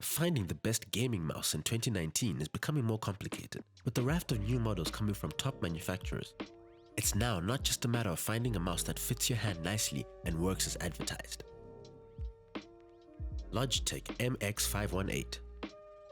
Finding the best gaming mouse in 2019 is becoming more complicated, with the raft of new models coming from top manufacturers. It's now not just a matter of finding a mouse that fits your hand nicely and works as advertised. Logitech MX518.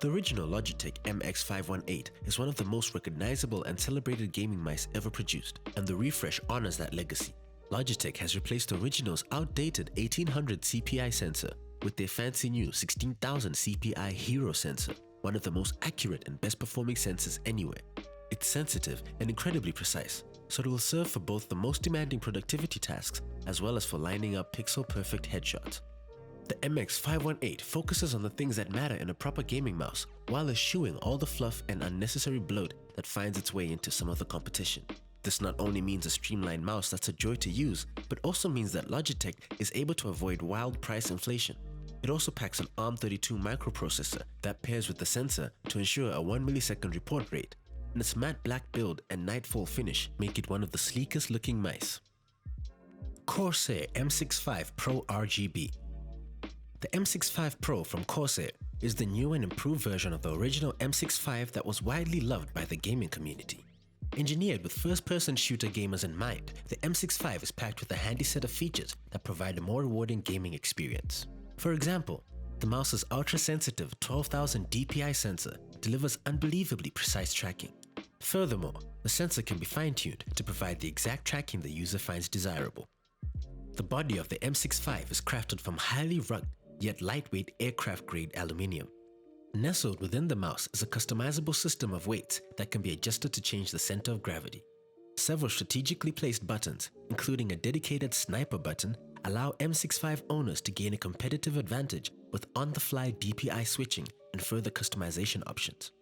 The original Logitech MX518 is one of the most recognizable and celebrated gaming mice ever produced, and the refresh honors that legacy. Logitech has replaced the original's outdated 1800 CPI sensor with their fancy new 16,000 CPI Hero sensor, one of the most accurate and best performing sensors anywhere. It's sensitive and incredibly precise, so it will serve for both the most demanding productivity tasks as well as for lining up pixel-perfect headshots. The MX518 focuses on the things that matter in a proper gaming mouse while eschewing all the fluff and unnecessary bloat that finds its way into some of the competition. This not only means a streamlined mouse that's a joy to use, but also means that Logitech is able to avoid wild price inflation. It also packs an ARM32 microprocessor that pairs with the sensor to ensure a 1 millisecond report rate, and its matte black build and nightfall finish make it one of the sleekest looking mice. Corsair M65 Pro RGB. The M65 Pro from Corsair is the new and improved version of the original M65 that was widely loved by the gaming community. Engineered with first-person shooter gamers in mind, the M65 is packed with a handy set of features that provide a more rewarding gaming experience. For example, the mouse's ultra-sensitive 12,000 DPI sensor delivers unbelievably precise tracking. Furthermore, the sensor can be fine-tuned to provide the exact tracking the user finds desirable. The body of the M65 is crafted from highly rugged yet lightweight aircraft-grade aluminium. Nestled within the mouse is a customizable system of weights that can be adjusted to change the center of gravity. Several strategically placed buttons, including a dedicated sniper button, allow M65 owners to gain a competitive advantage with on-the-fly DPI switching and further customization options.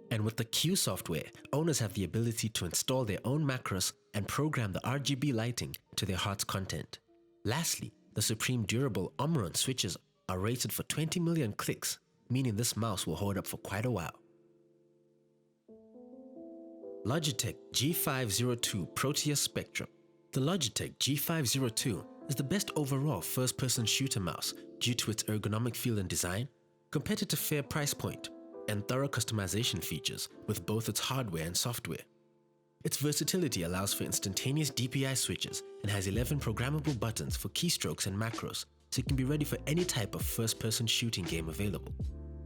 And with the Q software, owners have the ability to install their own macros and program the RGB lighting to their heart's content. Lastly, the supreme durable Omron switches are rated for 20 million clicks, meaning this mouse will hold up for quite a while. Logitech G502 Proteus Spectrum. The Logitech G502 is the best overall first-person shooter mouse due to its ergonomic feel and design, competitive fair price point, and thorough customization features with both its hardware and software. Its versatility allows for instantaneous DPI switches and has 11 programmable buttons for keystrokes and macros, so it can be ready for any type of first-person shooting game available.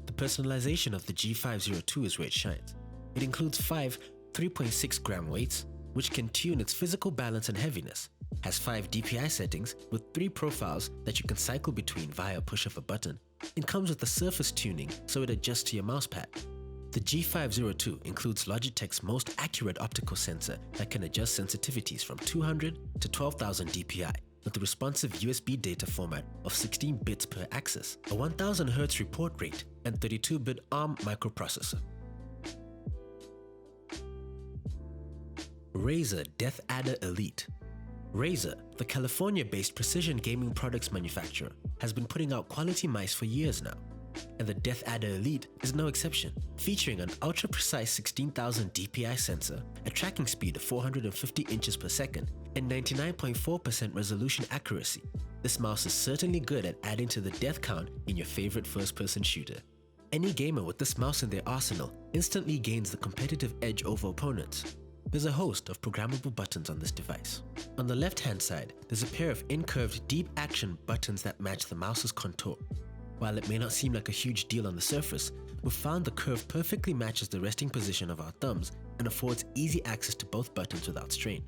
The personalization of the G502 is where it shines. It includes 5 3.6 gram weights, which can tune its physical balance and heaviness, has 5 DPI settings with 3 profiles that you can cycle between via a push of a button, and comes with the surface tuning so it adjusts to your mousepad. The G502 includes Logitech's most accurate optical sensor that can adjust sensitivities from 200 to 12,000 DPI, with a responsive USB data format of 16 bits per axis, a 1000 Hz report rate, and 32-bit ARM microprocessor. Razer Deathadder Elite. Razer, the California-based precision gaming products manufacturer, has been putting out quality mice for years now, and the Deathadder Elite is no exception, featuring an ultra-precise 16,000 DPI sensor, a tracking speed of 450 inches per second, and 99.4% resolution accuracy. This mouse is certainly good at adding to the death count in your favorite first-person shooter. Any gamer with this mouse in their arsenal instantly gains the competitive edge over opponents. There's a host of programmable buttons on this device. On the left-hand side, there's a pair of incurved deep-action buttons that match the mouse's contour. While it may not seem like a huge deal on the surface, we've found the curve perfectly matches the resting position of our thumbs and affords easy access to both buttons without strain.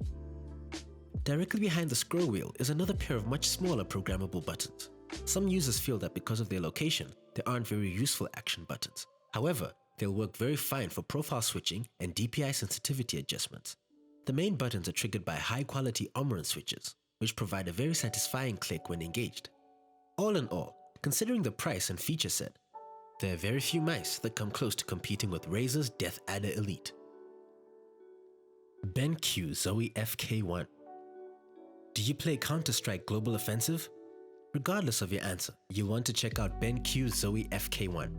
Directly behind the scroll wheel is another pair of much smaller programmable buttons. Some users feel that because of their location, they aren't very useful action buttons. However, they'll work very fine for profile switching and DPI sensitivity adjustments. The main buttons are triggered by high-quality Omron switches, which provide a very satisfying click when engaged. All in all, considering the price and feature set, there are very few mice that come close to competing with Razer's Deathadder Elite. BenQ Zoe FK. Do you play Counter-Strike Global Offensive? Regardless of your answer, you'll want to check out BenQ Zoe FK.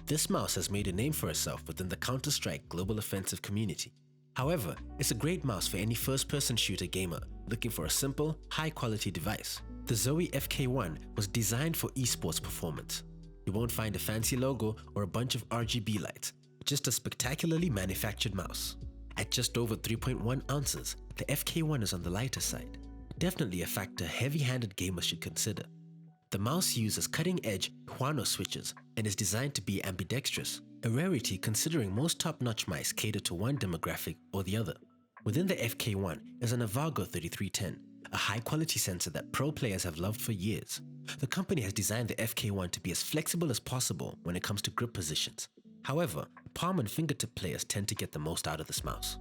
This mouse has made a name for itself within the Counter-Strike Global Offensive community. However, it's a great mouse for any first-person shooter gamer looking for a simple, high-quality device. The Zoe FK1 was designed for esports performance. You won't find a fancy logo or a bunch of RGB lights, just a spectacularly manufactured mouse. At just over 3.1 ounces, the FK1 is on the lighter side. Definitely a factor heavy-handed gamers should consider. The mouse uses cutting-edge Huano switches and is designed to be ambidextrous, a rarity considering most top-notch mice cater to one demographic or the other. Within the FK1 is an Avago 3310, a high-quality sensor that pro players have loved for years. The company has designed the FK1 to be as flexible as possible when it comes to grip positions. However, palm and fingertip players tend to get the most out of this mouse.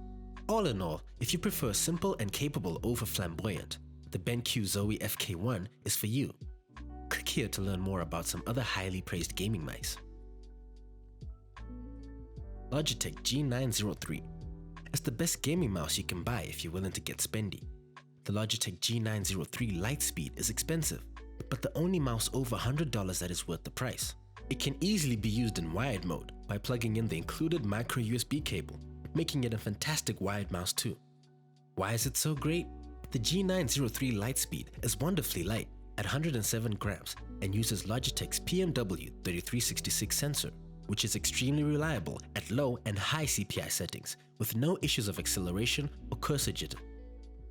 All in all, if you prefer simple and capable over flamboyant, the BenQ Zoe FK1 is for you. Click here to learn more about some other highly praised gaming mice. Logitech G930 is the best gaming mouse you can buy if you're willing to get spendy. The Logitech G930 Lightspeed is expensive, but the only mouse over $100 that is worth the price. It can easily be used in wired mode by plugging in the included micro USB cable, making it a fantastic wired mouse too. Why is it so great? The G930 Lightspeed is wonderfully light at 107 grams and uses Logitech's PMW 3366 sensor, which is extremely reliable at low and high CPI settings with no issues of acceleration or cursor jitter.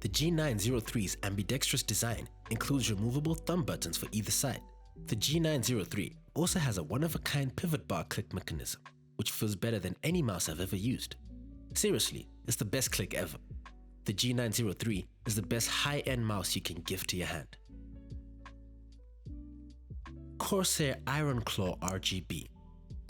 The G903's ambidextrous design includes removable thumb buttons for either side. The G903 also has a one-of-a-kind pivot bar click mechanism, which feels better than any mouse I've ever used. Seriously, it's the best click ever. The G903 is the best high-end mouse you can gift to your hand. Corsair Iron Claw RGB.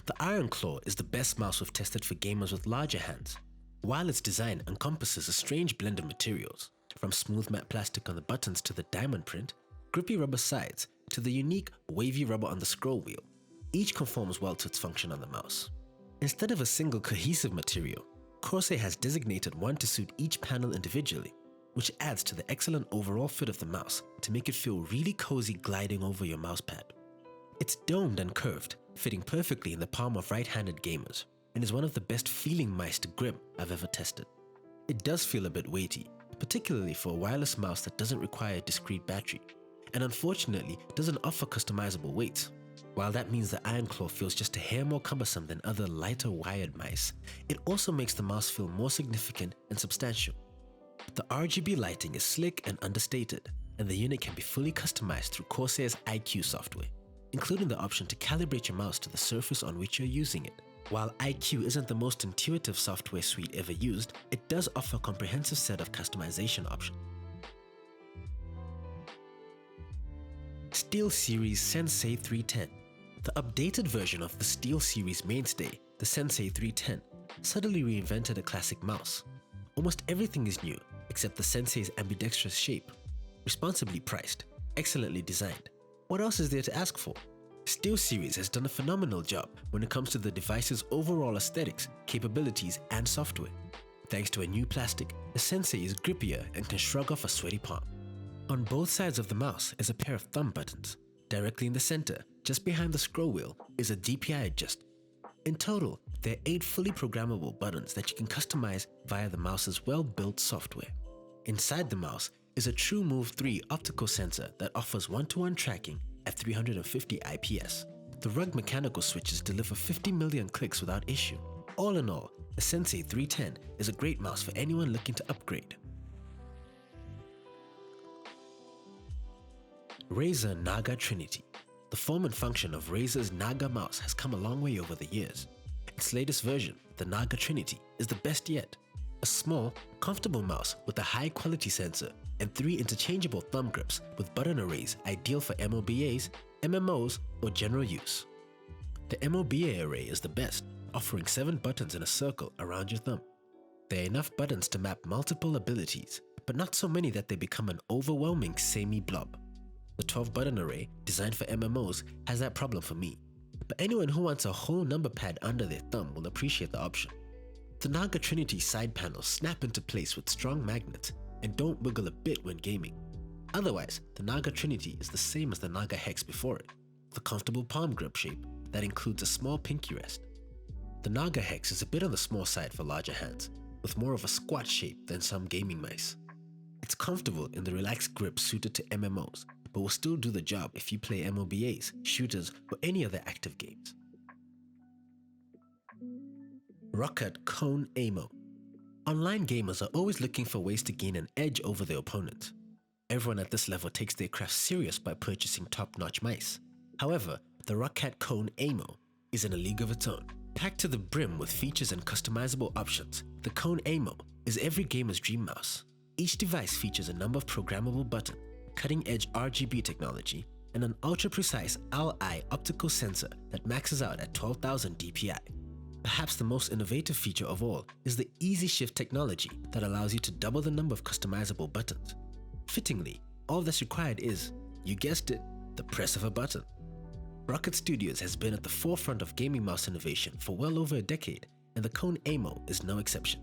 The Iron Claw is the best mouse we've tested for gamers with larger hands. While its design encompasses a strange blend of materials, from smooth matte plastic on the buttons to the diamond print, grippy rubber sides to the unique wavy rubber on the scroll wheel, each conforms well to its function on the mouse. Instead of a single cohesive material, Corsair has designated one to suit each panel individually, which adds to the excellent overall fit of the mouse to make it feel really cozy gliding over your mousepad. It's domed and curved, fitting perfectly in the palm of right-handed gamers, and is one of the best feeling mice to grip I've ever tested. It does feel a bit weighty, particularly for a wireless mouse that doesn't require a discrete battery, and unfortunately doesn't offer customizable weights. While that means the Iron Claw feels just a hair more cumbersome than other lighter wired mice, it also makes the mouse feel more significant and substantial. The RGB lighting is slick and understated, and the unit can be fully customized through Corsair's IQ software, including the option to calibrate your mouse to the surface on which you're using it. While IQ isn't the most intuitive software suite ever used, it does offer a comprehensive set of customization options. SteelSeries Sensei 310. The updated version of the SteelSeries mainstay, the Sensei 310, suddenly reinvented a classic mouse. Almost everything is new, except the Sensei's ambidextrous shape. Responsibly priced, excellently designed. What else is there to ask for? SteelSeries has done a phenomenal job when it comes to the device's overall aesthetics, capabilities, and software. Thanks to a new plastic, the Sensei is grippier and can shrug off a sweaty palm. On both sides of the mouse is a pair of thumb buttons. Directly in the center, just behind the scroll wheel, is a DPI adjuster. In total, there are 8 fully programmable buttons that you can customize via the mouse's well-built software. Inside the mouse is a TrueMove 3 optical sensor that offers one-to-one tracking at 350 IPS. The rugged mechanical switches deliver 50 million clicks without issue. All in all, the Sensei 310 is a great mouse for anyone looking to upgrade. Razer Naga Trinity. The form and function of Razer's Naga mouse has come a long way over the years. Its latest version, the Naga Trinity, is the best yet. A small, comfortable mouse with a high-quality sensor and 3 interchangeable thumb grips with button arrays ideal for MOBAs, MMOs, or general use. The MOBA array is the best, offering 7 buttons in a circle around your thumb. There are enough buttons to map multiple abilities, but not so many that they become an overwhelming samey blob. The 12-button array, designed for MMOs, has that problem for me, but anyone who wants a whole number pad under their thumb will appreciate the option. The Naga Trinity side panels snap into place with strong magnets and don't wiggle a bit when gaming. Otherwise, the Naga Trinity is the same as the Naga Hex before it, with a comfortable palm grip shape that includes a small pinky rest. The Naga Hex is a bit on the small side for larger hands, with more of a squat shape than some gaming mice. It's comfortable in the relaxed grip suited to MMOs, but will still do the job if you play MOBAs, shooters, or any other active games. Roccat Kone MO. Online gamers are always looking for ways to gain an edge over their opponent. Everyone at this level takes their craft serious by purchasing top-notch mice. However, the Roccat Kone MO is in a league of its own. Packed to the brim with features and customizable options, the Kone MO is every gamer's dream mouse. Each device features a number of programmable buttons, cutting-edge RGB technology, and an ultra-precise owl-eye optical sensor that maxes out at 12,000 dpi. Perhaps the most innovative feature of all is the Easy Shift technology that allows you to double the number of customizable buttons. Fittingly, all that's required is, you guessed it, the press of a button. Roccat Studios has been at the forefront of gaming mouse innovation for well over a decade, and the Kone MO is no exception.